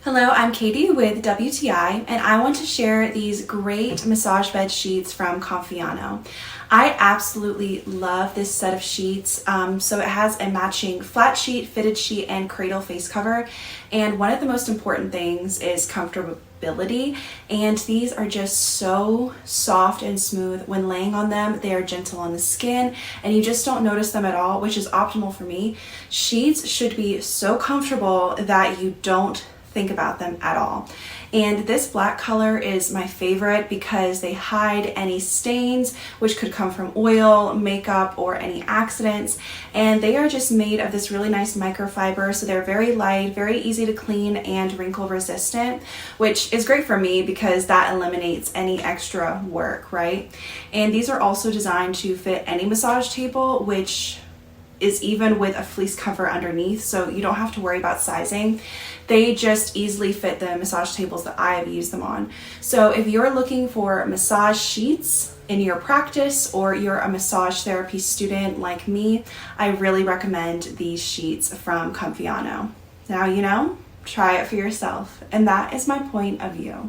Hello, I'm Katie with WTI, and I want to share these great massage bed sheets from Comfyanno. I absolutely love this set of sheets. So it has a matching flat sheet, fitted sheet, and Cradle face cover. And one of the most important things is comfortability. And these are just so soft and smooth. When laying on them, they are gentle on the skin, and you just don't notice them at all, which is optimal for me. Sheets should be so comfortable that you don't think about them at all. And this black color is my favorite because they hide any stains which could come from oil, makeup, or any accidents. And they are just made of this really nice microfiber, so they're very light, very easy to clean, and wrinkle resistant, which is great for me because that eliminates any extra work, right? And these are also designed to fit any massage table, which is even with a fleece cover underneath, so you don't have to worry about sizing. They just easily fit the massage tables that I have used them on. So if you're looking for massage sheets in your practice, or you're a massage therapy student like me, I really recommend these sheets from Comfyanno. Now you know, try it for yourself, and that is my point of view.